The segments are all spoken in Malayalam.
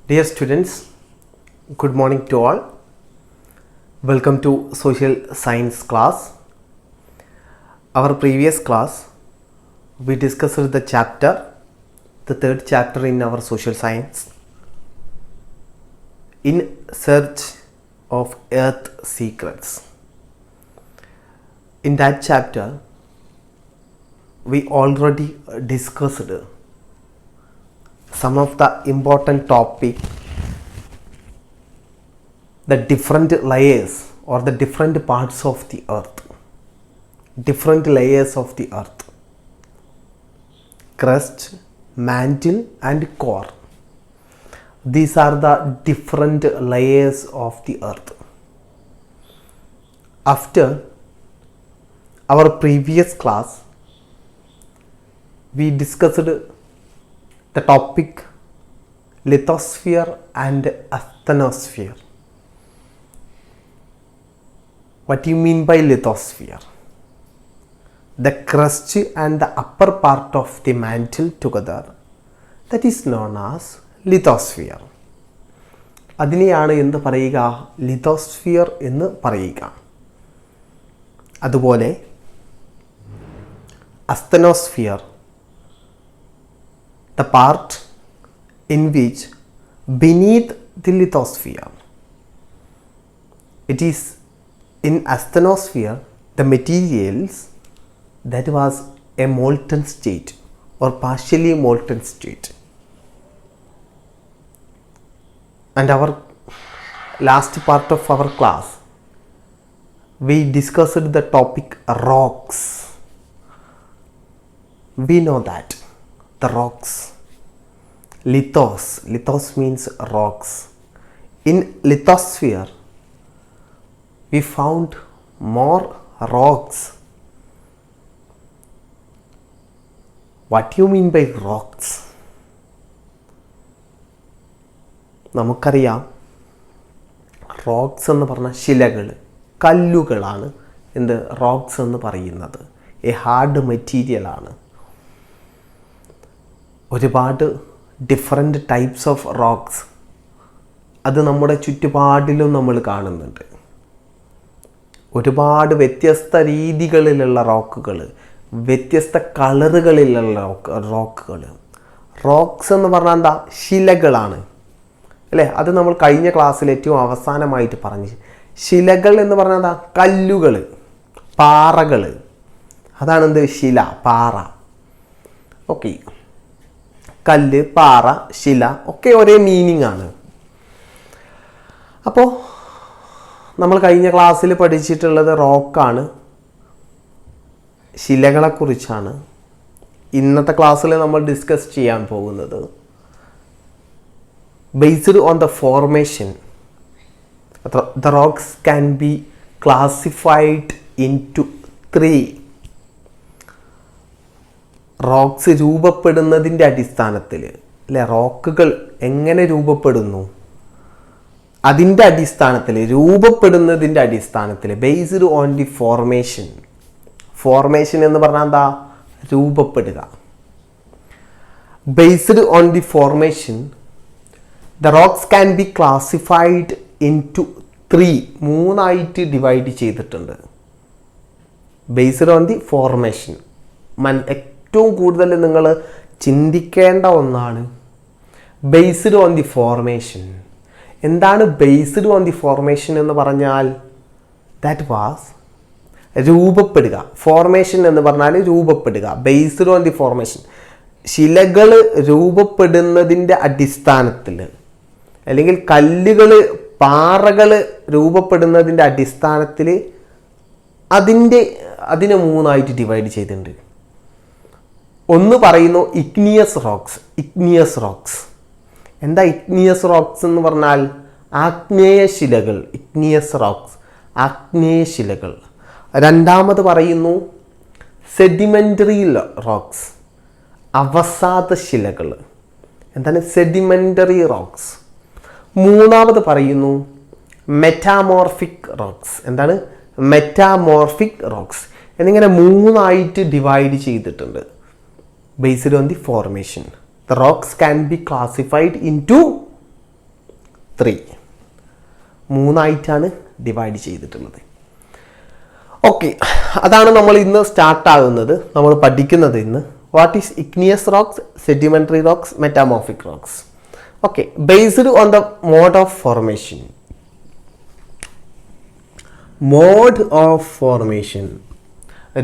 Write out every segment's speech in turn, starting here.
Dear students, good morning to all. Welcome to Social Science class. Our previous class, we discussed the chapter, the third chapter in our social science, In Search of Earth Secrets. In that chapter, we already discussed some of the important topic, the different layers or the different parts of the earth, different layers of the earth: crust, mantle and core. These are the different layers of the earth. After our previous class, we discussed the topic lithosphere and asthenosphere. What do you mean by lithosphere? The crust and the upper part of the mantle together, that is known as lithosphere. അതിനെയാണ് എന്ത് പറയുക? ലിത്തോസ്ഫിയർ എന്ന് പറയുക. അതുപോലെ asthenosphere, the part in which beneath the lithosphere, it is in asthenosphere the materials that was a molten state or partially molten state. And our last part of our class, we discussed the topic rocks. We know that the rocks, lithos means rocks. In lithosphere we found more rocks. What do you mean by rocks? നമുക്കറിയാം, റോക്സ് എന്ന് പറഞ്ഞാൽ ശിലകൾ, കല്ലുകളാണ് എന്ത് റോക്സ് എന്ന് പറയുന്നത്. എ ഹാർഡ് മെറ്റീരിയലാണ്. ഒരുപാട് ഡിഫറെൻ്റ് ടൈപ്സ് ഓഫ് റോക്സ് അത് നമ്മുടെ ചുറ്റുപാടിലും നമ്മൾ കാണുന്നുണ്ട്. ഒരുപാട് വ്യത്യസ്ത രീതികളിലുള്ള റോക്കുകൾ, വ്യത്യസ്ത കളറുകളിലുള്ള റോക്കുകൾ. റോക്സ് എന്ന് പറഞ്ഞാൽ എന്താ? ശിലകളാണ് അല്ലേ? അത് നമ്മൾ കഴിഞ്ഞ ക്ലാസ്സിൽ ഏറ്റവും അവസാനമായിട്ട് പറഞ്ഞു. ശിലകൾ എന്ന് പറഞ്ഞാൽ എന്താ? കല്ലുകൾ, പാറകൾ. അതാണ് എന്ത്? ശില, പാറ. ഓക്കെ, കല്ല്, പാറ, ശില ഒക്കെ ഒരേ മീനിങ് ആണ്. അപ്പോൾ നമ്മൾ കഴിഞ്ഞ ക്ലാസ്സിൽ പഠിച്ചിട്ടുള്ളത് റോക്കാണ്, ശിലകളെക്കുറിച്ചാണ്. ഇന്നത്തെ ക്ലാസ്സിൽ നമ്മൾ ഡിസ്കസ് ചെയ്യാൻ പോകുന്നത് based on the formation. The rocks can be classified into 3. Rocks രൂപപ്പെടുന്നതിൻ്റെ അടിസ്ഥാനത്തിൽ അല്ലെ, റോക്കുകൾ എങ്ങനെ രൂപപ്പെടുന്നു അതിൻ്റെ അടിസ്ഥാനത്തിൽ, രൂപപ്പെടുന്നതിൻ്റെ അടിസ്ഥാനത്തിൽ, based on the formation. Formation എന്ന് പറഞ്ഞാൽ എന്താ? രൂപപ്പെടുക. Based on the formation the rocks can be classified into 3. 3ആയിട്ട് ഡിവൈഡ് ചെയ്തിട്ടുണ്ട്. Based on the formation. ഏറ്റവും കൂടുതൽ നിങ്ങൾ ചിന്തിക്കേണ്ട ഒന്നാണ് ബേസ്ഡ് ഓൺ ദി ഫോർമേഷൻ. എന്താണ് ബേസ്ഡ് ഓൺ ദി ഫോർമേഷൻ എന്ന് പറഞ്ഞാൽ? That was രൂപപ്പെടുക. ഫോർമേഷൻ എന്ന് പറഞ്ഞാൽ രൂപപ്പെടുക. ബേസ്ഡ് ഓൺ ദി ഫോർമേഷൻ, ശിലകൾ രൂപപ്പെടുന്നതിൻ്റെ അടിസ്ഥാനത്തിൽ, അല്ലെങ്കിൽ കല്ലുകൾ, പാറകൾ രൂപപ്പെടുന്നതിൻ്റെ അടിസ്ഥാനത്തിൽ അതിനെ 3ആയിട്ട് ഡിവൈഡ് ചെയ്തിട്ടുണ്ട്. ഒന്ന് പറയുന്നു ഇഗ്നിയസ് റോക്സ്. ഇഗ്നിയസ് റോക്സ് എന്താ? ഇഗ്നിയസ് റോക്സ് എന്ന് പറഞ്ഞാൽ ആഗ്നേയ ശിലകൾ. ഇഗ്നിയസ് റോക്സ്, ആഗ്നേയ ശിലകൾ. രണ്ടാമത് പറയുന്നു സെഡിമെൻ്ററി റോക്സ്, അവസാദ ശിലകൾ. എന്താണ്? Sedimentary rocks. മൂന്നാമത് പറയുന്നു മെറ്റാമോർഫിക് റോക്സ്. എന്താണ്? Metamorphic rocks. എന്നിങ്ങനെ 3ആയിട്ട് ഡിവൈഡ് ചെയ്തിട്ടുണ്ട്. based on the formation. The rocks can be classified into 3 മൂന്നായിട്ടാണ് ഡിവൈഡ് ചെയ്തിട്ടുള്ളത്. ഓക്കെ, അതാണ് നമ്മൾ ഇന്ന് സ്റ്റാർട്ടാകുന്നത്, നമ്മൾ പഠിക്കുന്നത് ഇന്ന്. What is igneous rocks, sedimentary rocks, metamorphic rocks. Okay, based on the mode of formation. Mode of formation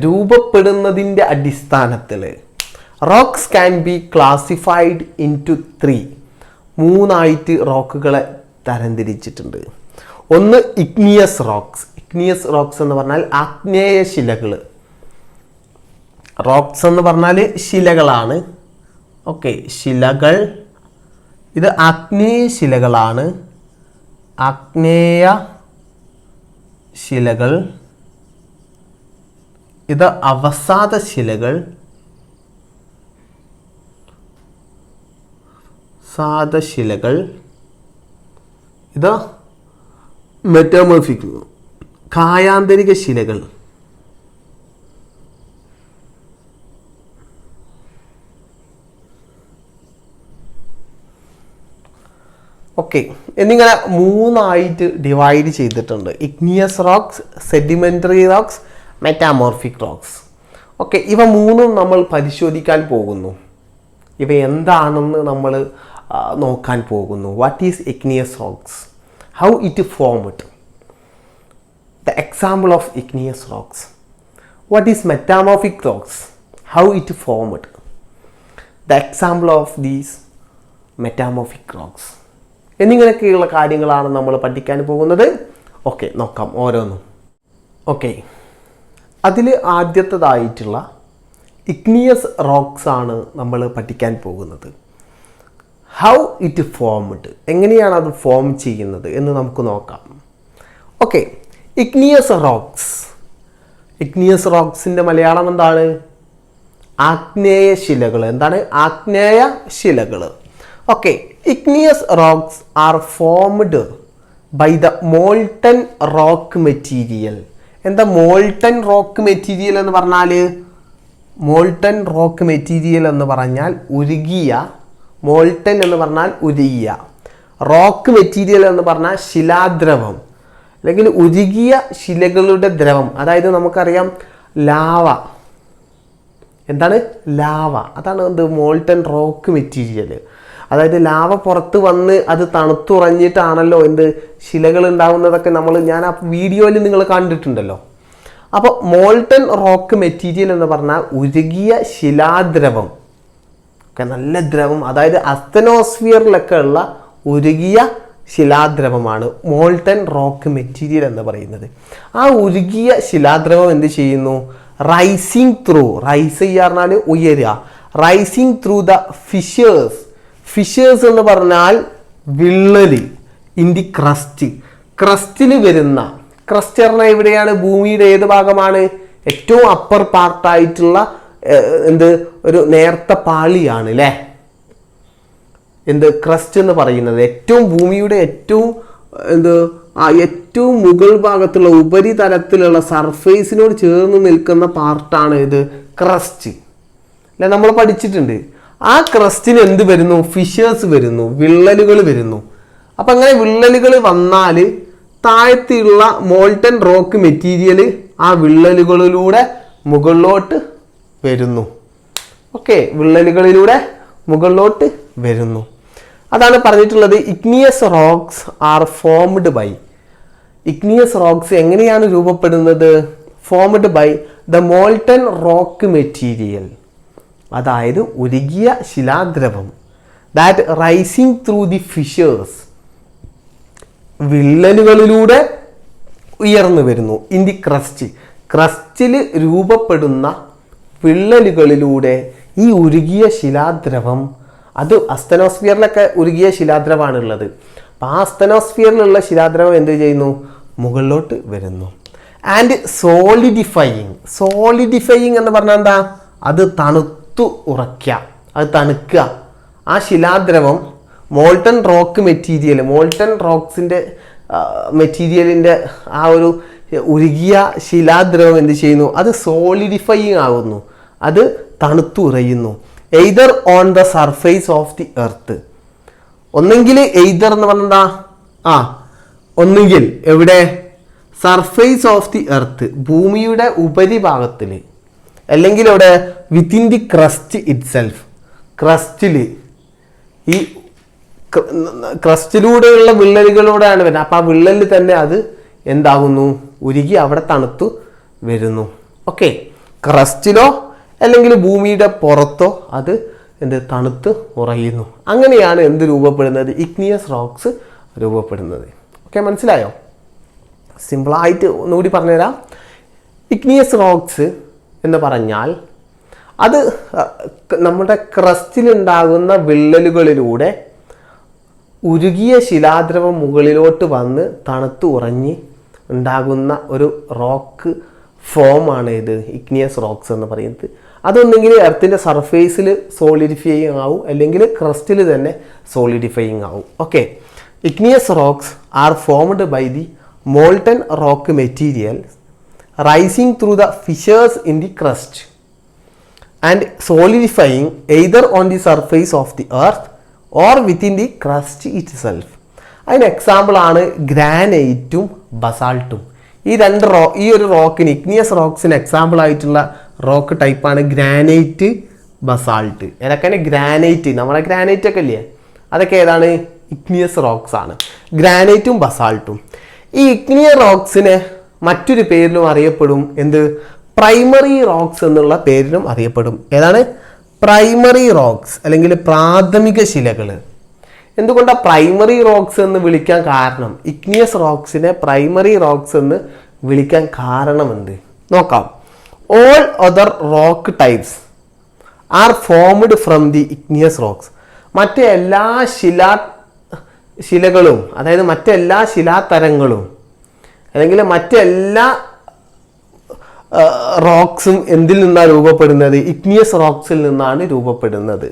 രൂപപ്പെടുന്നതിൻ്റെ അടിസ്ഥാനത്തിൽ rocks can be classified into 3 മൂന്നായിട്ട് റോക്കുകളെ തരംതിരിച്ചിട്ടുണ്ട്. ഒന്ന് ഇഗ്നിയസ് റോക്സ്. ഇഗ്നിയസ് റോക്സ് എന്ന് പറഞ്ഞാൽ ആഗ്നേയ ശിലകൾ. റോക്സ് എന്ന് പറഞ്ഞാൽ ശിലകളാണ്. ഓക്കെ, ശിലകൾ. ഇത് ആഗ്നേയ ശിലകളാണ്. ആഗ്നേയ ശിലകൾ. ഇത് അവസാദ ശിലകൾ. സാദശിലകൾ. ഇത് മെറ്റാമോർഫിക് കായാന്തരിക ശിലകൾ. ഓക്കെ, എന്നിങ്ങനെ മൂന്നായിട്ട് ഡിവൈഡ് ചെയ്തിട്ടുണ്ട്. Igneous rocks, sedimentary rocks, metamorphic rocks. Okay, ഇവ മൂന്നും നമ്മൾ പരിശോധിക്കാൻ പോകുന്നു. ഇവ എന്താണെന്ന് നമ്മൾ നോക്കാൻ പോകുന്നു. What is igneous rocks, how it formed, the example of igneous rocks. What is metamorphic rocks, how it formed, the example of these metamorphic rocks. എന്നിങ്ങനെയൊക്കെയുള്ള കാര്യങ്ങളാണ് നമ്മൾ പഠിക്കാൻ പോകുന്നത്. ഓക്കെ, നോക്കാം ഓരോന്നും. ഓക്കെ, അതിൽ ആദ്യത്തേതായിട്ടുള്ള ഇഗ്നിയസ് റോക്സ് ആണ് നമ്മൾ പഠിക്കാൻ പോകുന്നത്. ഹൗ ഇറ്റ് ഫോംഡ്, എങ്ങനെയാണ് അത് ഫോം ചെയ്യുന്നത് എന്ന് നമുക്ക് നോക്കാം. Okay, igneous rocks. ഇഗ്നിയസ് റോക്സിൻ്റെ മലയാളം എന്താണ്? ആഗ്നേയ ശിലകൾ. എന്താണ്? ആഗ്നേയ ശിലകൾ. Okay, igneous rocks are formed by the molten rock material. എന്താ മോൾട്ടൺ റോക്ക് മെറ്റീരിയൽ എന്ന് പറഞ്ഞാൽ? മോൾട്ടൺ റോക്ക് മെറ്റീരിയൽ എന്ന് പറഞ്ഞാൽ ഉരുകിയ. മോൾട്ടൺ എന്ന് പറഞ്ഞാൽ ഉരുകിയ. റോക്ക് മെറ്റീരിയൽ എന്ന് പറഞ്ഞാൽ ശിലാദ്രവം അല്ലെങ്കിൽ ഉരുകിയ ശിലകളുടെ ദ്രവം. അതായത് നമുക്കറിയാം ലാവ. എന്താണ്? ലാവ. അതാണ് എന്ത്? Molten rock material. അതായത് ലാവ പുറത്ത് വന്ന് അത് തണുത്തുറഞ്ഞിട്ടാണല്ലോ എന്ത് ശിലകൾ ഉണ്ടാകുന്നതൊക്കെ ഞാൻ ആ വീഡിയോയിൽ നിങ്ങൾ കണ്ടിട്ടുണ്ടല്ലോ. അപ്പോൾ മോൾട്ടൺ റോക്ക് മെറ്റീരിയൽ എന്ന് പറഞ്ഞാൽ ഉരുകിയ ശിലാദ്രവം. ഒക്കെ നല്ല ദ്രവം, അതായത് അസ്തനോസ്ഫിയറിലൊക്കെ ഉള്ള ഉരുകിയ ശിലാദ്രവമാണ് മോൾട്ടൺ റോക്ക് മെറ്റീരിയൽ എന്ന് പറയുന്നത്. ആ ഉരുകിയ ശിലാദ്രവം എന്ത് ചെയ്യുന്നു? Rising through. റൈസ് ചെയ്യുക പറഞ്ഞാൽ ഉയരുക. Rising through the fissures. Fissures എന്ന് പറഞ്ഞാൽ വിള്ളൽ ഇൻ ദി ക്രസ്റ്റ്. ക്രസ്റ്റിൽ വരുന്ന, ക്രസ്റ്റ് പറഞ്ഞാൽ എവിടെയാണ്? ഭൂമിയുടെ ഏത് ഭാഗമാണ്? ഏറ്റവും അപ്പർ പാർട്ടായിട്ടുള്ള ഒരു നേർത്ത പാളിയാണ് അല്ലേ ക്രസ്റ്റ് എന്ന് പറയുന്നത്. ഏറ്റവും ഭൂമിയുടെ ഏറ്റവും മുകൾ ഭാഗത്തുള്ള ഉപരിതലത്തിലുള്ള സർഫേസിനോട് ചേർന്ന് നിൽക്കുന്ന പാർട്ടാണ് ക്രസ്റ്റ് അല്ലെ? നമ്മൾ പഠിച്ചിട്ടുണ്ട്. ആ ക്രസ്റ്റിന് എന്ത് വരുന്നു? ഫിഷേഴ്സ് വരുന്നു, വിള്ളലുകൾ വരുന്നു. അപ്പം അങ്ങനെ വിള്ളലുകൾ വന്നാൽ താഴത്തുള്ള മോൾട്ടൺ റോക്ക് മെറ്റീരിയൽ ആ വിള്ളലുകളിലൂടെ മുകളിലോട്ട് വരുന്നു. ഓക്കെ, വിള്ളലുകളിലൂടെ മുകളിലോട്ട് വരുന്നു. അതാണ് പറഞ്ഞിട്ടുള്ളത് igneous rocks are formed by. Igneous rocks എങ്ങനെയാണ് രൂപപ്പെടുന്നത്? Formed by the molten rock material. അതായത് ഉരുകിയ ശിലാദ്രവം. That rising through the fissures. വിള്ളലുകളിലൂടെ ഉയർന്നു വരുന്നു. In the crest. ക്രസ്റ്റിൽ രൂപപ്പെടുന്ന വിള്ളലുകളിലൂടെ ഈ ഉരുകിയ ശിലാദ്രവം, അത് അസ്തനോസ്ഫിയറിലൊക്കെ ഉരുകിയ ശിലാദ്രവമാണ് ഉള്ളത്. അപ്പം ആ അസ്തനോസ്ഫിയറിലുള്ള ശിലാദ്രവം എന്ത് ചെയ്യുന്നു? മുകളിലോട്ട് വരുന്നു. ആൻഡ് സോളിഡിഫയിങ്. സോളിഡിഫയിങ് എന്ന് പറഞ്ഞാൽ എന്താ? അത് തണുത്തു ഉറയ്ക്കുക, അത് തണുക്കുക. ആ ശിലാദ്രവം മോൾട്ടൺ റോക്ക് മെറ്റീരിയൽ, മോൾട്ടൺ റോക്സിൻ്റെ മെറ്റീരിയലിൻ്റെ ആ ഒരു ഉരുകിയ ശിലാദ്രവം എന്ത് ചെയ്യുന്നു? അത് സോളിഡിഫയിങ് ആകുന്നു, അത് തണുത്തുറയുന്നു. Either on the surface of the earth. ഒന്നെങ്കിൽ എയ്തർ എന്ന് പറഞ്ഞാൽ ആ ഒന്നുകിൽ എവിടെ സർഫേസ് ഓഫ് ദി എർത്ത് ഭൂമിയുടെ ഉപരിഭാഗത്തിൽ, അല്ലെങ്കിൽ എവിടെ within the crust itself ക്രസ്റ്റിൽ, ഈ ക്രസ്റ്റിലൂടെയുള്ള വിള്ളലുകളോടെയാണ് വരുന്നത്. അപ്പം ആ വിള്ളലിൽ തന്നെ അത് എന്താകുന്നു, ഉരുകി അവിടെ തണുത്തു വരുന്നു. ഓക്കെ, ക്രസ്റ്റിലോ അല്ലെങ്കിൽ ഭൂമിയുടെ പുറത്തോ അത് എന്ത് തണുത്ത് ഉറയുന്നു. അങ്ങനെയാണ് എന്ത് രൂപപ്പെടുന്നത്, ഇഗ്നിയസ് റോക്സ് രൂപപ്പെടുന്നത്. ഓക്കെ, മനസ്സിലായോ? സിമ്പിളായിട്ട് ഒന്നുകൂടി പറഞ്ഞുതരാം. ഇഗ്നിയസ് റോക്സ് എന്ന് പറഞ്ഞാൽ അത് നമ്മുടെ ക്രസ്റ്റിലുണ്ടാകുന്ന വിള്ളലുകളിലൂടെ ഉരുകിയ ശിലാദ്രവം മുകളിലോട്ട് വന്ന് തണുത്ത് ഉറഞ്ഞ് ഉണ്ടാകുന്ന ഒരു റോക്ക് ഫോമാണ് ഇത് ഇഗ്നിയസ് റോക്സ് എന്ന് പറയുന്നത്. അതൊന്നെങ്കിൽ എർത്തിൻ്റെ സർഫേസിൽ സോളിഡിഫൈയിങ് ആവും, അല്ലെങ്കിൽ ക്രസ്റ്റിൽ തന്നെ സോളിഡിഫൈയിങ് ആവും. Okay, igneous rocks are formed by the molten rock material rising through the fissures in the crust and solidifying either on the surface of the earth or within the crust itself. അതിന് എക്സാമ്പിളാണ് ഗ്രാനൈറ്റും ബസാൾട്ടും. ഈ ഒരു റോക്കിന്, ഇഗ്നിയസ് റോക്സിന് എക്സാമ്പിൾ ആയിട്ടുള്ള റോക്ക് ടൈപ്പാണ് ഗ്രാനൈറ്റ്, ബസാൾട്ട്. ഏതൊക്കെയാണ് ഗ്രാനൈറ്റ്? നമ്മളെ ഗ്രാനൈറ്റ് ഒക്കെ ഇല്ലേ, അതൊക്കെ ഏതാണ്? ഇഗ്നിയസ് റോക്സ് ആണ്, ഗ്രാനൈറ്റും ബസാൾട്ടും. ഈ ഇഗ്നിയസ് റോക്സിനെ മറ്റൊരു പേരിലും അറിയപ്പെടും, എന്ത്? പ്രൈമറി റോക്സ് എന്നുള്ള പേരിലും അറിയപ്പെടും. ഏതാണ്? പ്രൈമറി റോക്സ് അല്ലെങ്കിൽ പ്രാഥമിക ശിലകൾ. എന്തുകൊണ്ടാണ് പ്രൈമറി റോക്സ് എന്ന് വിളിക്കാൻ കാരണം? ഇഗ്നിയസ് റോക്സിനെ പ്രൈമറി റോക്സ് എന്ന് വിളിക്കാൻ കാരണമെന്ത് നോക്കാം. All other rock types are formed from the igneous rocks. മറ്റേ എല്ലാ ശിലകളും, അതായത് മറ്റെല്ലാ ശിലാതരങ്ങളും അല്ലെങ്കിൽ മറ്റെല്ലാ റോക്സും എന്തിൽ നിന്നാണ് രൂപപ്പെടുന്നത്? ഇഗ്നിയസ് റോക്സിൽ നിന്നാണ് രൂപപ്പെടുന്നത്.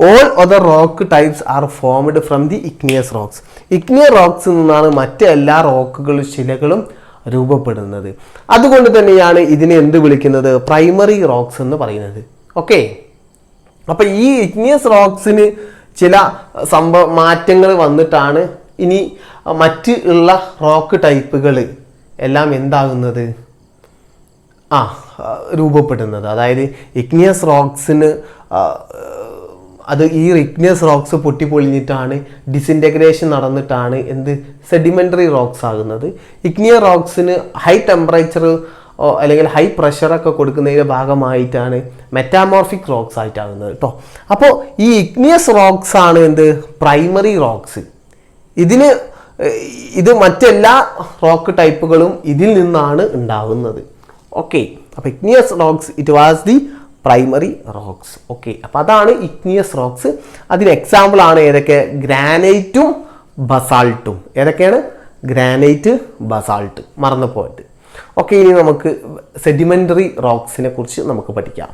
All other rock types are formed from the igneous rocks. Igneous റോക്സിൽ നിന്നാണ് മറ്റെല്ലാ റോക്കുകളും ശിലകളും രൂപപ്പെടുന്നത്. അതുകൊണ്ട് തന്നെയാണ് ഇതിനെ എന്ത് വിളിക്കുന്നത്? പ്രൈമറി റോക്സ് എന്ന് പറയുന്നത്. ഓക്കെ, അപ്പം ഈ ഇഗ്നിയസ് റോക്സിന് ചില മാറ്റങ്ങൾ വന്നിട്ടാണ് ഇനി മറ്റ് ഉള്ള റോക്ക് ടൈപ്പുകൾ എല്ലാം എന്താകുന്നത്? രൂപപ്പെടുന്നത്. അതായത് ഇഗ്നിയസ് റോക്സിന് അത് ഈ ഇഗ്നിയസ് റോക്സ് പൊട്ടിപ്പൊളിഞ്ഞിട്ടാണ് ഡിസിൻറ്റഗ്രേഷൻ നടന്നിട്ടാണ് എന്ത് സെഡിമെൻ്ററി റോക്സ് ആകുന്നത്. ഇഗ്നിയസ് റോക്സിന് ഹൈ ടെമ്പറേച്ചർ അല്ലെങ്കിൽ ഹൈ പ്രഷറൊക്കെ കൊടുക്കുന്നതിൻ്റെ ഭാഗമായിട്ടാണ് മെറ്റാമോർഫിക് റോക്സ് ആയിട്ടാകുന്നത് കേട്ടോ. അപ്പോൾ ഈ ഇഗ്നിയസ് റോക്സ് ആണ് എന്ത്? Primary rocks. ഇത് മറ്റെല്ലാ റോക്ക് ടൈപ്പുകളും ഇതിൽ നിന്നാണ് ഉണ്ടാകുന്നത്. ഓക്കെ, അപ്പോൾ igneous rocks it was the primary rocks. Okay, അപ്പോൾ അതാണ് ഇഗ്നിയസ് റോക്സ്. അതിന് എക്സാമ്പിൾ ആണ് ഏതൊക്കെ? ഗ്രാനൈറ്റും ബസാൾട്ടും. ഏതൊക്കെയാണ്? Granite, basalt. മറന്നു പോയിട്ട്. ഓക്കെ, ഇനി നമുക്ക് സെഡിമെൻ്ററി റോക്സിനെ കുറിച്ച് നമുക്ക് പഠിക്കാം.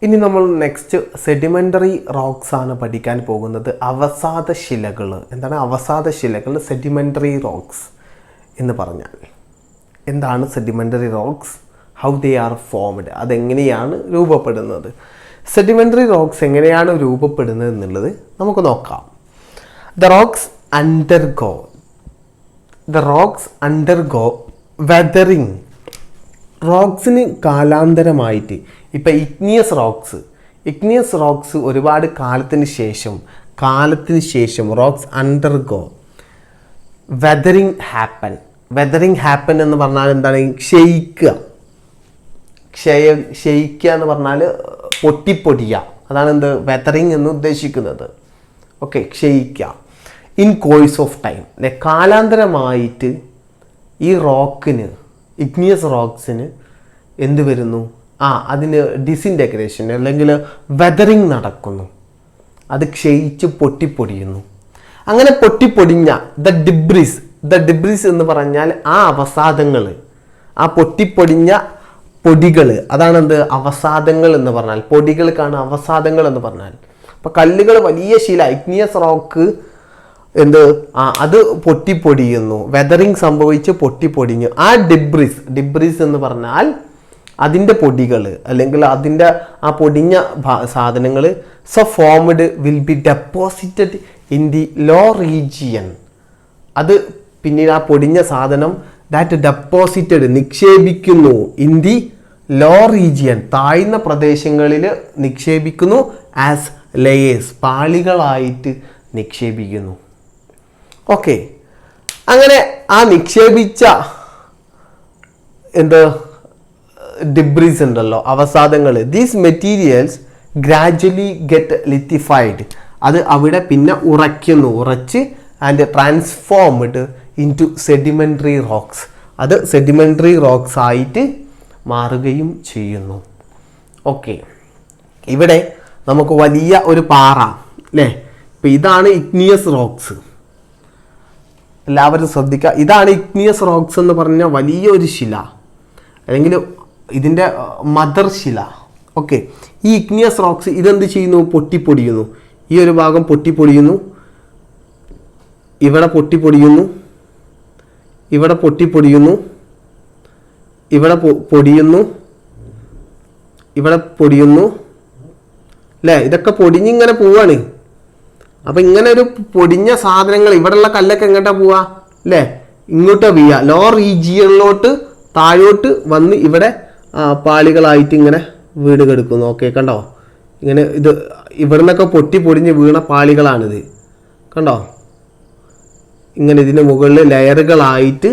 ഇനി നമ്മൾ നെക്സ്റ്റ് സെഡിമെൻ്ററി റോക്സ് ആണ് പഠിക്കാൻ പോകുന്നത്. അവസാദ ശിലകൾ. എന്താണ് അവസാദ ശിലകൾ? സെഡിമെൻ്ററി റോക്സ് എന്ന് പറഞ്ഞാൽ എന്താണ് sedimentary rocks? How they are formed. അതെങ്ങനെയാണ് രൂപപ്പെടുന്നത്? സെഡിമെൻ്ററി റോക്സ് എങ്ങനെയാണ് രൂപപ്പെടുന്നത് എന്നുള്ളത് നമുക്ക് നോക്കാം. The rocks undergo weathering. റോക്സിന് കാലാന്തരമായിട്ട് ഇപ്പം ഇഗ്നിയസ് റോക്സ് ഒരുപാട് കാലത്തിന് ശേഷം rocks undergo weathering happen. Weathering happen എന്ന് പറഞ്ഞാൽ എന്താണ്? ക്ഷയിക്കുക എന്ന് പറഞ്ഞാൽ പൊട്ടിപ്പൊടിയുക. അതാണ് എന്ത് വെതറിങ് എന്ന് ഉദ്ദേശിക്കുന്നത്. ഓക്കെ, ക്ഷയിക്കുക. ഇൻ കോഴ്സ് ഓഫ് ടൈം, അല്ലെ കാലാന്തരമായിട്ട് ഈ റോക്കിന്, ഇഗ്നിയസ് റോക്സിന് എന്ത് വരുന്നു? അതിന് ഡിസിൻറ്റഗ്രേഷൻ അല്ലെങ്കിൽ വെതറിങ് നടക്കുന്നു. അത് ക്ഷയിച്ച് പൊട്ടിപ്പൊടിയുന്നു. അങ്ങനെ പൊട്ടിപ്പൊടിഞ്ഞ ദ ഡിബ്രിസ് എന്ന് പറഞ്ഞാൽ ആ അവസാദങ്ങൾ, ആ പൊട്ടിപ്പൊടിഞ്ഞ പൊടികൾ, അതാണ് എന്ത്? അവസാദങ്ങൾ എന്ന് പറഞ്ഞാൽ. പൊടികൾക്കാണ് അവസാദങ്ങൾ എന്ന് പറഞ്ഞാൽ. അപ്പം കല്ലുകൾ, വലിയ ശില, ഇഗ്നിയസ് റോക്ക് എന്ത്? അത് പൊട്ടിപ്പൊടിയുന്നു, വെതറിങ് സംഭവിച്ച് പൊട്ടിപ്പൊടിഞ്ഞു. ആ ഡിബ്രിസ് എന്ന് പറഞ്ഞാൽ അതിൻ്റെ പൊടികൾ അല്ലെങ്കിൽ അതിൻ്റെ ആ പൊടിഞ്ഞ സാധനങ്ങൾ formed will be deposited in the law region. അത് പിന്നീട് ആ പൊടിഞ്ഞ സാധനം ദാറ്റ് ഡെപ്പോസിറ്റഡ് നിക്ഷേപിക്കുന്നു ഇൻ ദി ലോ റീജിയൻ താഴ്ന്ന പ്രദേശങ്ങളിൽ നിക്ഷേപിക്കുന്നു ആസ് ലെയേഴ്സ് പാളികളായിട്ട് നിക്ഷേപിക്കുന്നു. ഓക്കെ, അങ്ങനെ ആ നിക്ഷേപിച്ച ഡിബ്രീസ് ഉണ്ടല്ലോ, അവസാദങ്ങൾ, these materials gradually get lithified. അത് അവിടെ പിന്നെ ഉറച്ച് and transformed into sedimentary rocks. അത് സെഡിമെൻ്ററി റോക്സ് ആയിട്ട് മാറുകയും ചെയ്യുന്നു. ഓക്കെ, ഇവിടെ നമുക്ക് വലിയ ഒരു പാറ അല്ലേ, ഇപ്പം ഇതാണ് ഇഗ്നിയസ് റോക്സ്. എല്ലാവരും ശ്രദ്ധിക്കുക, ഇതാണ് ഇഗ്നിയസ് റോക്സ് എന്ന് പറഞ്ഞാൽ വലിയൊരു ശില, അല്ലെങ്കിൽ ഇതിൻ്റെ മദർ ശില. ഓക്കെ, ഈ ഇഗ്നിയസ് റോക്സ് ഇതെന്ത് ചെയ്യുന്നു? പൊട്ടിപ്പൊടിയുന്നു. ഈ ഒരു ഭാഗം പൊട്ടിപ്പൊടിയുന്നു, ഇവിടെ പൊട്ടിപ്പൊടിയുന്നു, ഇവിടെ പൊട്ടിപ്പൊടിയുന്നു, ഇവിടെ പൊടിയുന്നു, ഇവിടെ പൊടിയുന്നു അല്ലേ. ഇതൊക്കെ പൊടിഞ്ഞിങ്ങനെ പോവാണ്. അപ്പം ഇങ്ങനെ ഒരു പൊടിഞ്ഞ സാധനങ്ങൾ, ഇവിടെയുള്ള കല്ലൊക്കെ എങ്ങോട്ടാ പോവാ അല്ലേ? ഇങ്ങോട്ടാ വീഴുക. ലോ റീജിയനിലോട്ട് താഴോട്ട് വന്ന് ഇവിടെ പാളികളായിട്ട് ഇങ്ങനെ വീട് കിടക്കുന്നു. ഓക്കെ, കണ്ടോ? ഇങ്ങനെ ഇത് ഇവിടെ നിന്നൊക്കെ പൊടിഞ്ഞ് വീണ പാളികളാണിത്. കണ്ടോ? ഇങ്ങനെ ഇതിന് മുകളിൽ ലെയറുകളായിട്ട്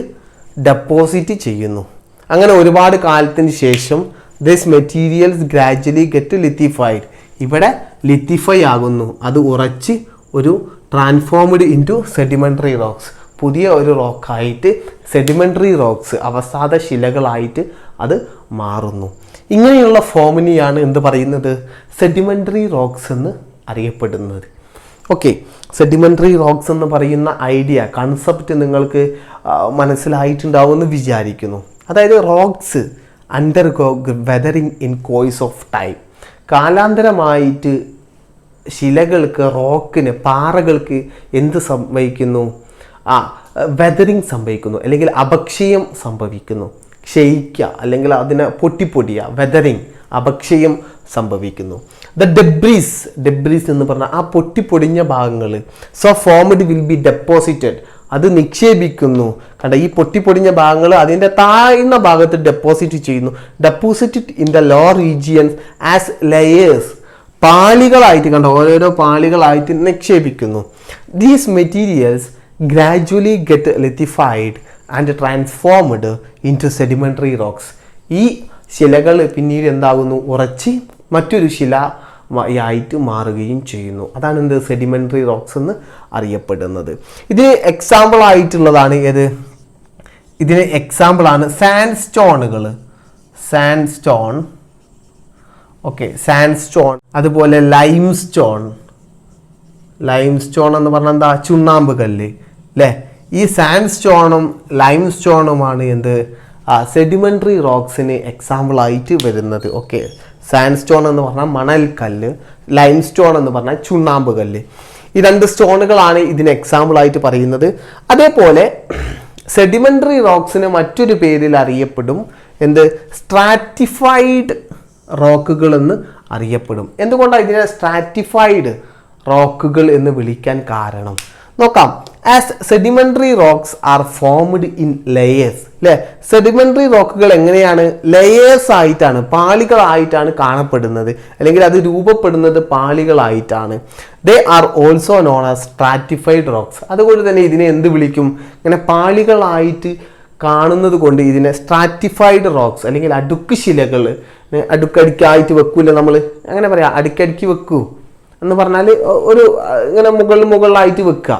ഡെപ്പോസിറ്റ് ചെയ്യുന്നു. അങ്ങനെ ഒരുപാട് കാലത്തിന് ശേഷം these materials gradually get lithified. ഇവിടെ ലിത്തിഫൈ ആകുന്നു, അത് ഉറച്ച് ഒരു transformed into sedimentary rocks, പുതിയ ഒരു റോക്കായിട്ട് സെഡിമെൻ്ററി റോക്സ് അവസാദ ശിലകളായിട്ട് അത് മാറുന്നു. ഇങ്ങനെയുള്ള ഫോമിനെയാണ് എന്ത് പറയുന്നത്? സെഡിമെൻ്ററി റോക്സ് എന്ന് അറിയപ്പെടുന്നത്. ഓക്കെ, സെഡിമെൻ്ററി റോക്സ് എന്ന് പറയുന്ന ഐഡിയ കൺസെപ്റ്റ് നിങ്ങൾക്ക് മനസ്സിലായിട്ടുണ്ടാവുമെന്ന് വിചാരിക്കുന്നു. അതായത് rocks undergo weathering in course of time. കാലാന്തരമായിട്ട് ശിലകൾക്ക്, റോക്കിന്, പാറകൾക്ക് എന്ത് സംഭവിക്കുന്നു? വെതറിങ് സംഭവിക്കുന്നു, അല്ലെങ്കിൽ അപക്ഷയം സംഭവിക്കുന്നു. ക്ഷയിക്കുക അല്ലെങ്കിൽ അതിനെ പൊട്ടിപ്പൊടിയുക, വെതറിങ്, അപക്ഷയം സംഭവിക്കുന്നു. ദ ഡെബ്രീസ് എന്ന് പറഞ്ഞാൽ ആ പൊട്ടിപ്പൊടിഞ്ഞ ഭാഗങ്ങൾ so formed will be deposited, അത് നിക്ഷേപിക്കുന്നു. കണ്ട, ഈ പൊട്ടിപ്പൊടിഞ്ഞ ഭാഗങ്ങൾ അതിൻ്റെ താഴ്ന്ന ഭാഗത്ത് ഡെപ്പോസിറ്റ് ചെയ്യുന്നു. Deposited in the low regions as layers, പാളികളായിട്ട്. കണ്ട, ഓരോരോ പാളികളായിട്ട് നിക്ഷേപിക്കുന്നു. These materials gradually get lithified and transformed into sedimentary rocks. ഈ ശിലകൾ പിന്നീട് എന്താകുന്നു? ഉറച്ച് മറ്റൊരു ശില ആയിട്ട് മാറുകയും ചെയ്യുന്നു. അതാണ് എന്ത്? സെഡിമെൻ്ററി റോക്സ് എന്ന് അറിയപ്പെടുന്നത്. ഇതിന് എക്സാമ്പിൾ ആയിട്ടുള്ളതാണ് ഏത്? ഇതിന് എക്സാമ്പിളാണ് സാൻഡ്സ്റ്റോണുകൾ. സാൻഡ്സ്റ്റോൺ, ഓക്കെ, സാൻഡ്സ്റ്റോൺ, അതുപോലെ ലൈംസ്റ്റോൺ. ലൈംസ്റ്റോൺ എന്ന് പറഞ്ഞാൽ എന്താ? ചുണ്ണാമ്പ് കല്ല് അല്ലേ. ഈ സാൻഡ്സ്റ്റോണും ലൈംസ്റ്റോണുമാണ് എന്ത്? സെഡിമെൻ്ററി റോക്സിന് എക്സാമ്പിളായിട്ട് വരുന്നത്. ഓക്കെ, സാൻഡ്സ്റ്റോൺ എന്ന് പറഞ്ഞാൽ മണൽക്കല്ല്, ലൈംസ്റ്റോൺ എന്ന് പറഞ്ഞാൽ ചുണ്ണാമ്പ് കല്ല്. ഈ രണ്ട് സ്റ്റോണുകളാണ് ഇതിന് എക്സാമ്പിളായിട്ട് പറയുന്നത്. അതേപോലെ സെഡിമെൻ്ററി റോക്സിന് മറ്റൊരു പേരിൽ അറിയപ്പെടും എന്ത്? സ്ട്രാറ്റിഫൈഡ് റോക്കുകൾ എന്ന് അറിയപ്പെടും. എന്തുകൊണ്ടാണ് ഇതിനെ സ്ട്രാറ്റിഫൈഡ് റോക്കുകൾ എന്ന് വിളിക്കാൻ കാരണം? നോക്കാം. As sedimentary rocks are formed in layers അല്ലേ. സെഡിമെൻ്ററി റോക്കുകൾ എങ്ങനെയാണ്? ലെയേഴ്സ് ആയിട്ടാണ്, പാളികളായിട്ടാണ് കാണപ്പെടുന്നത്, അല്ലെങ്കിൽ അത് രൂപപ്പെടുന്നത് പാളികളായിട്ടാണ്. They are also known as stratified rocks. അതുകൊണ്ട് തന്നെ ഇതിനെ എന്ത് വിളിക്കും? ഇങ്ങനെ പാളികളായിട്ട് കാണുന്നത് കൊണ്ട് ഇതിനെ സ്ട്രാറ്റിഫൈഡ് റോക്സ്, അല്ലെങ്കിൽ അടുക്ക് ശിലകൾ, അടുക്കടിക്കായിട്ട് വെക്കൂല നമ്മൾ, അങ്ങനെ പറയാം, അടുക്കടിക്ക് വെക്കൂ എന്ന് പറഞ്ഞാൽ ഒരു ഇങ്ങനെ മുകളിലായിട്ട് വെക്കുക.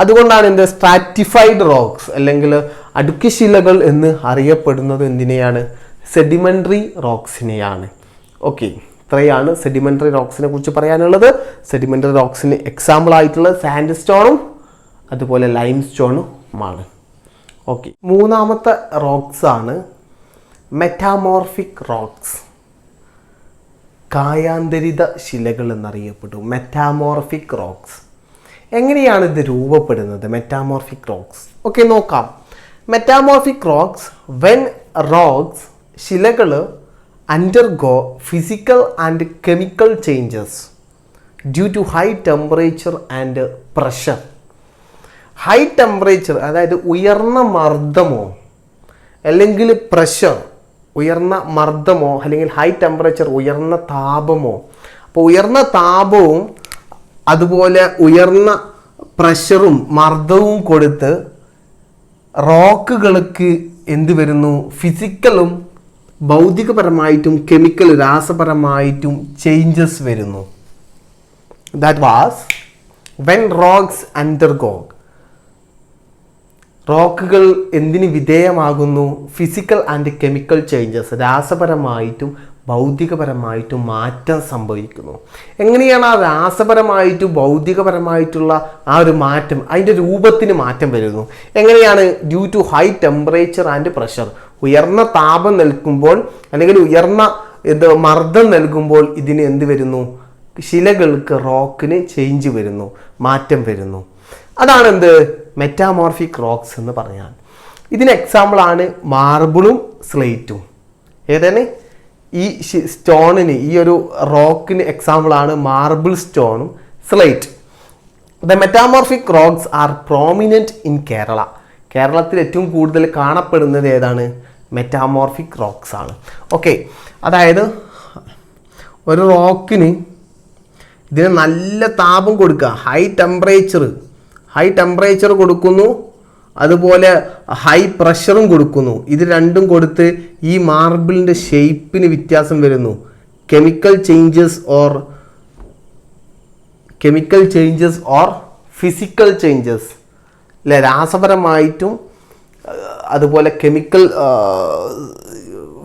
അതുകൊണ്ടാണ് എന്ത്? സ്ട്രാറ്റിഫൈഡ് റോക്സ് അല്ലെങ്കിൽ അടുക്ക് ശിലകൾ എന്ന് അറിയപ്പെടുന്നത് എന്തിനെയാണ്? സെഡിമെൻ്ററി റോക്സിനെയാണ്. ഓക്കെ, ഇത്രയാണ് സെഡിമെൻ്ററി റോക്സിനെ കുറിച്ച് പറയാനുള്ളത്. സെഡിമെൻ്ററി റോക്സിന് എക്സാമ്പിൾ ആയിട്ടുള്ള സാൻഡ്സ്റ്റോണും അതുപോലെ ലൈംസ്റ്റോണുമാണ്. ഓക്കെ, മൂന്നാമത്തെ റോക്സ് ആണ് മെറ്റാമോർഫിക് റോക്സ്. കായാന്തരിത ശിലകൾ എന്നറിയപ്പെടും മെറ്റാമോർഫിക് റോക്സ്. എങ്ങനെയാണ് ഇത് രൂപപ്പെടുന്നത്? മെറ്റാമോർഫിക് റോക്സ്, ഓക്കെ, നോക്കാം. മെറ്റാമോർഫിക് റോക്സ് വെൻ റോക്സ്, ശിലകൾ undergo physical and chemical changes. Due to high temperature and pressure. High temperature അതായത് ഉയർന്ന മർദ്ദമോ അല്ലെങ്കിൽ പ്രഷർ, ഉയർന്ന മർദ്ദമോ അല്ലെങ്കിൽ ഹൈ ടെമ്പറേച്ചർ ഉയർന്ന താപമോ. അപ്പോൾ ഉയർന്ന താപവും അതുപോലെ ഉയർന്ന പ്രഷറും മർദ്ദവും കൊടുത്ത് റോക്കുകൾക്ക് എന്ത് വരുന്നു? ഫിസിക്കലും ഭൗതികപരമായിട്ടും കെമിക്കൽ രാസപരമായിട്ടും ചേഞ്ചസ് വരുന്നു. That was when rocks undergo. റോക്കുകൾ എന്തിന് വിധേയമാകുന്നു? ഫിസിക്കൽ ആൻഡ് കെമിക്കൽ ചേഞ്ചസ്, രാസപരമായിട്ടും ഭൗതികപരമായിട്ടും മാറ്റം സംഭവിക്കുന്നു. എങ്ങനെയാണ് ആ രാസപരമായിട്ടും ഭൗതികപരമായിട്ടുള്ള ആ ഒരു മാറ്റം, അതിൻ്റെ രൂപത്തിന് മാറ്റം വരുന്നു? എങ്ങനെയാണ്? Due to high temperature and pressure. ഉയർന്ന താപം നൽകുമ്പോൾ അല്ലെങ്കിൽ ഉയർന്ന മർദ്ദം നൽകുമ്പോൾ ഇതിന് എന്ത് വരുന്നു? ശിലകൾക്ക്, റോക്കിന് ചേഞ്ച് വരുന്നു, മാറ്റം വരുന്നു. അതാണ് എന്ത്? മെറ്റാമോർഫിക് റോക്സ് എന്ന് പറഞ്ഞാൽ. ഇതിന് എക്സാമ്പിളാണ് മാർബിളും സ്ലേറ്റും. ഏതാണ്? ഈ സ്റ്റോണിന്, ഈ ഒരു റോക്കിന് എക്സാമ്പിളാണ് മാർബിൾ സ്റ്റോണും slate. The metamorphic rocks are prominent in Kerala. കേരളത്തിൽ ഏറ്റവും കൂടുതൽ കാണപ്പെടുന്നത് ഏതാണ്? മെറ്റാമോർഫിക് റോക്സ് ആണ്. ഓക്കെ, അതായത് ഒരു റോക്കിന് ഇതിന് നല്ല താപം കൊടുക്കുക, ഹൈ ടെമ്പറേച്ചർ കൊടുക്കുന്നു, അതുപോലെ ഹൈ പ്രഷറും കൊടുക്കുന്നു. ഇത് രണ്ടും കൊടുത്ത് ഈ മാർബിളിൻ്റെ ഷേപ്പിന് വ്യത്യാസം വരുന്നു. Chemical changes or physical changes അല്ലെ, രാസപരമായിട്ടും അതുപോലെ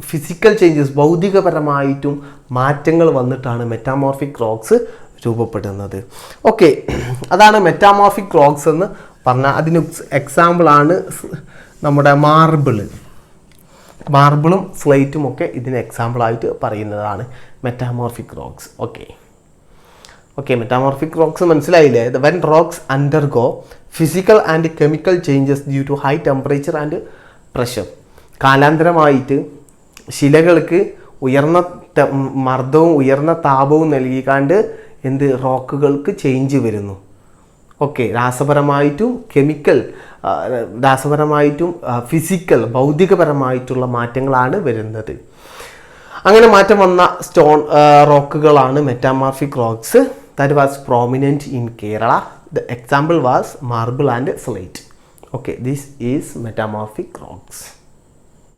ഫിസിക്കൽ ചേഞ്ചസ് ഭൗതികപരമായിട്ടും മാറ്റങ്ങൾ വന്നിട്ടാണ് മെറ്റാമോർഫിക് റോക്സ് രൂപപ്പെടുന്നത്. ഓക്കെ, അതാണ് മെറ്റാമോർഫിക് റോക്സ് എന്ന് പറഞ്ഞാൽ. അതിന് എക്സാമ്പിളാണ് നമ്മുടെ മാർബിളും സ്ലേറ്റും ഒക്കെ ഇതിന് എക്സാമ്പിളായിട്ട് പറയുന്നതാണ് metamorphic rocks. Okay, metamorphic rocks മനസ്സിലായില്ലേ? When rocks undergo physical and chemical changes due to high temperature and pressure. കാലാന്തരമായിട്ട് ശിലകൾക്ക് ഉയർന്ന മർദ്ദവും ഉയർന്ന താപവും നൽകിക്കാണ്ട് എന്ത് റോക്കുകൾക്ക് ചേഞ്ച് വരുന്നു. ഓക്കെ, രാസപരമായിട്ടും ഫിസിക്കൽ ഭൗതികപരമായിട്ടുള്ള മാറ്റങ്ങളാണ് വരുന്നത്. അങ്ങനെ മാറ്റം വന്ന റോക്കുകളാണ് metamorphic rocks. That was prominent in Kerala. The example was marble and slate. Okay, this is metamorphic rocks.